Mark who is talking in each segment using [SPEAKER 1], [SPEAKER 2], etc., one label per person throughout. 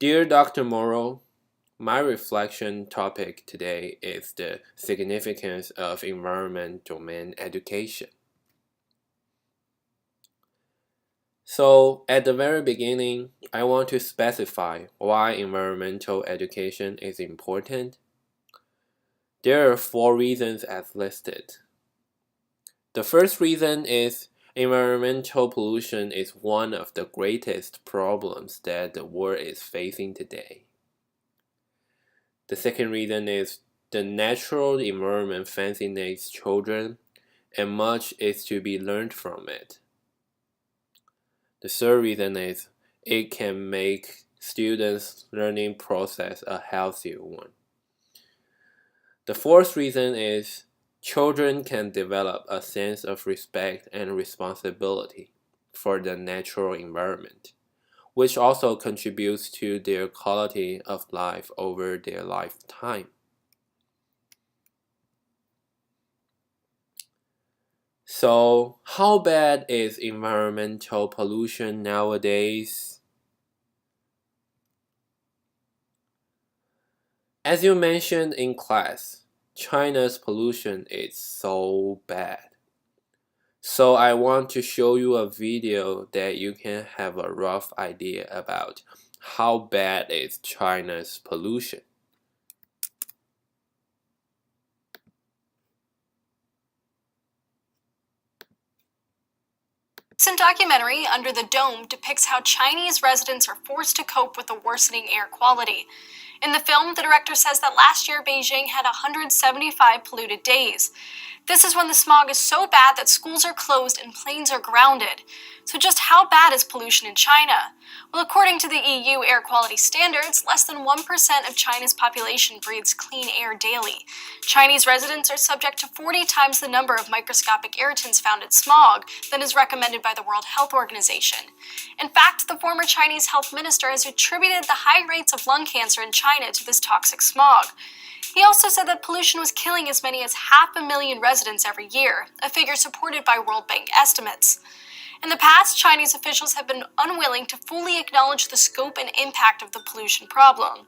[SPEAKER 1] Dear Dr. Morrow, my reflection topic today is the significance of environment domain education. So, at the very beginning, I want to specify why environmental education is important. There are 4 reasons as listed. The first reason is environmental pollution is one of the greatest problems that the world is facing today. The second reason is the natural environment fascinates children, and much is to be learned from it. The third reason is it can make students' learning process a healthier one. The fourth reason is children can develop a sense of respect and responsibility for the natural environment, which also contributes to their quality of life over their lifetime. So, how bad is environmental pollution nowadays? As you mentioned in class, China's pollution is so bad. So I want to show you a video that you can have a rough idea about how bad is China's pollution.
[SPEAKER 2] Recent documentary, Under the Dome, depicts how Chinese residents are forced to cope with the worsening air quality. In the film, the director says that last year Beijing had 175 polluted days. This is when the smog is so bad that schools are closed and planes are grounded. So just how bad is pollution in China? Well, according to the EU air quality standards, less than 1% of China's population breathes clean air daily. Chinese residents are subject to 40 times the number of microscopic irritants found in smog than is recommended by the World Health Organization. In fact, the former Chinese health minister has attributed the high rates of lung cancer in China to this toxic smog. He also said that pollution was killing as many as 500,000 residents every year, a figure supported by World Bank estimates. In the past, Chinese officials have been unwilling to fully acknowledge the scope and impact of the pollution problem.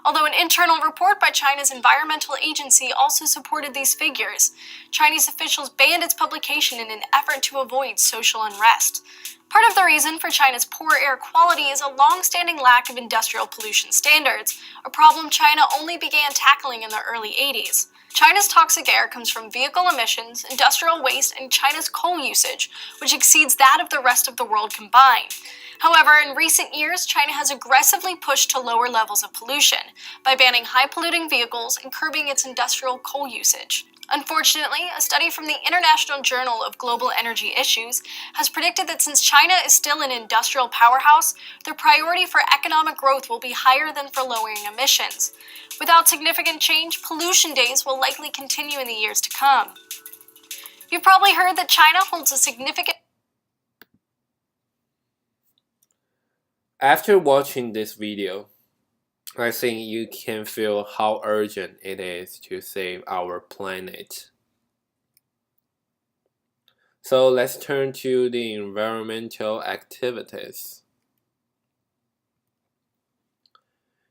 [SPEAKER 2] Although an internal report by China's environmental agency also supported these figures, Chinese officials banned its publication in an effort to avoid social unrest. Part of the reason for China's poor air quality is a long-standing lack of industrial pollution standards, a problem China only began tackling in the early 80s. China's toxic air comes from vehicle emissions, industrial waste, and China's coal usage, which exceeds that of the rest of the world combined. However, in recent years, China has aggressively pushed to lower levels of pollution by banning high-polluting vehicles and curbing its industrial coal usage. Unfortunately, a study from the International Journal of Global Energy Issues has predicted that since China is still an industrial powerhouse, their priority for economic growth will be higher than for lowering emissions. Without significant change, pollution days will likely continue in the years to come. You've probably heard that China holds a significant...
[SPEAKER 1] After watching this video, I think you can feel how urgent it is to save our planet. So let's turn to the environmental activities.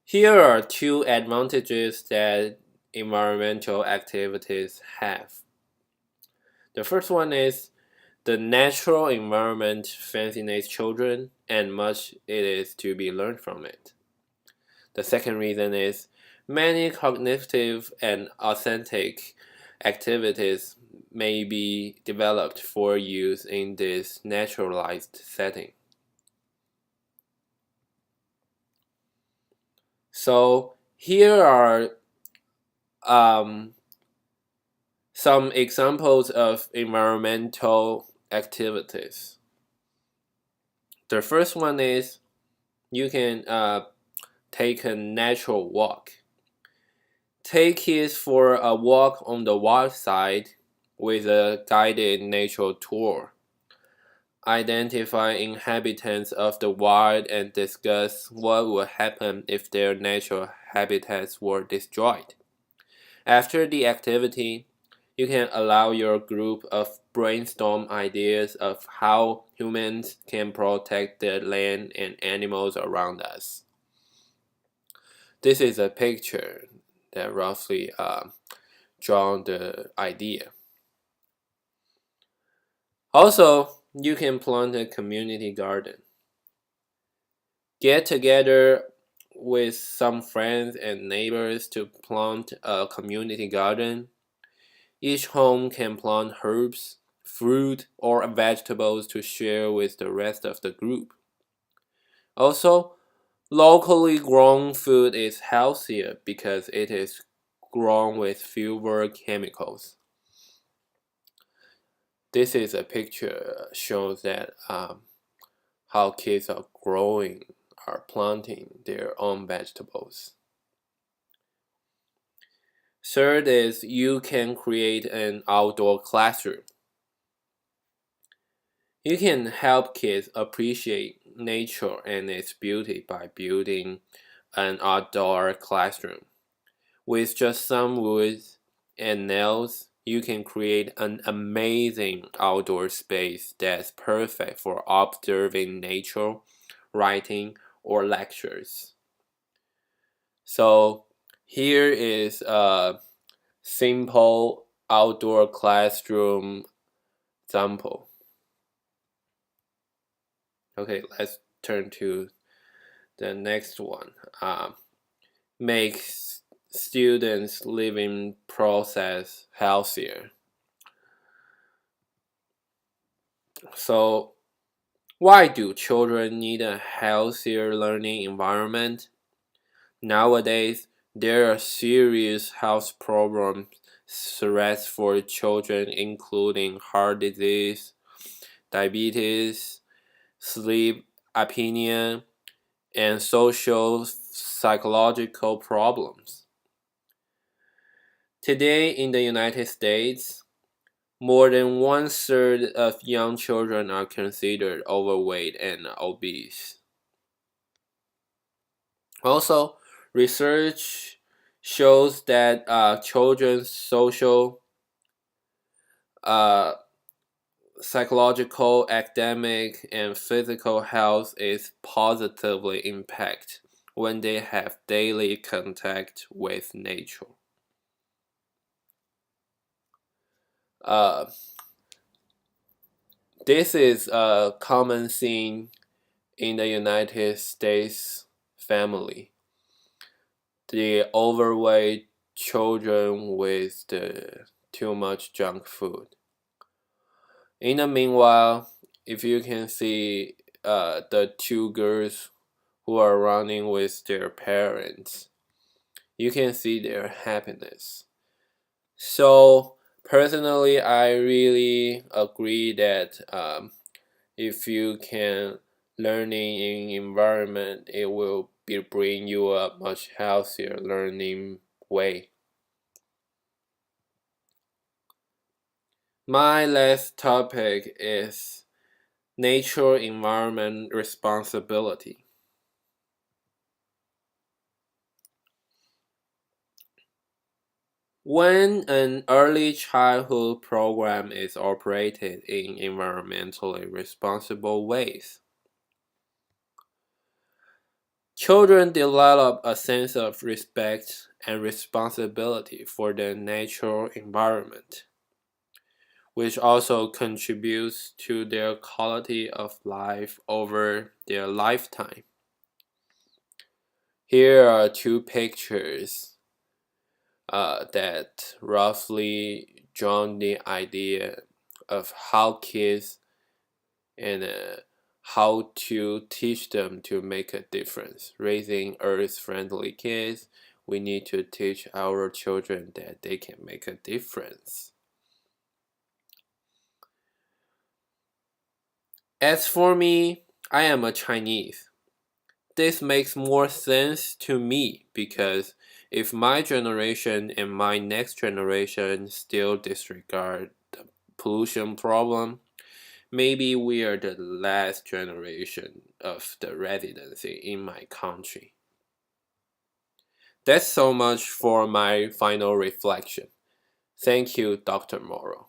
[SPEAKER 1] Here are 2 advantages that environmental activities have. The first one is the natural environment fascinates children, and much it is to be learned from it. The second reason is many cognitive and authentic activities may be developed for use in this naturalized setting. So here are some examples of environmental activities. The first one is you can take a natural walk. Take kids for a walk on the wild side with a guided nature tour. Identify inhabitants of the wild and discuss what would happen if their natural habitats were destroyed. After the activity, you can allow your group of brainstorm ideas of how humans can protect the land and animals around us. This is a picture that roughly drawn the idea. Also, you can plant a community garden. Get together with some friends and neighbors to plant a community garden. Each home can plant herbs, fruit, or vegetables to share with the rest of the group. Also, locally grown food is healthier because it is grown with fewer chemicals. This is a picture shows that how kids are planting their own vegetables. Third is you can create an outdoor classroom. You can help kids appreciate nature and its beauty by building an outdoor classroom. With just some wood and nails, you can create an amazing outdoor space that's perfect for observing nature, writing, or lectures. So here is a simple outdoor classroom example. Okay, let's turn to the next one. Makes students' living process healthier. So, why do children need a healthier learning environment? Nowadays, there are serious health problems threats for children, including heart disease, diabetes, sleep apnea, and social psychological problems. Today in the United States, more than one-third of young children are considered overweight and obese. Also, research shows that children's social, uh, psychological, academic, and physical health is positively impacted when they have daily contact with nature. Uh, this is a common thing in the United States family. The overweight children with the too much junk food. In the meanwhile, if you can see the two girls who are running with their parents, you can see their happiness. So personally, I really agree that if you can learning in environment, it will bring you a much healthier learning way. My last topic is nature environment responsibility. When an early childhood program is operated in environmentally responsible ways, children develop a sense of respect and responsibility for the natural environment, which also contributes to their quality of life over their lifetime. Here are two pictures that roughly draw the idea of how kids and how to teach them to make a difference. Raising earth-friendly kids, we need to teach our children that they can make a difference. As for me, I am a Chinese. This makes more sense to me because if my generation and my next generation still disregard the pollution problem, maybe we are the last generation of the residency in my country. That's so much for my final reflection. Thank you, Dr. Morrow.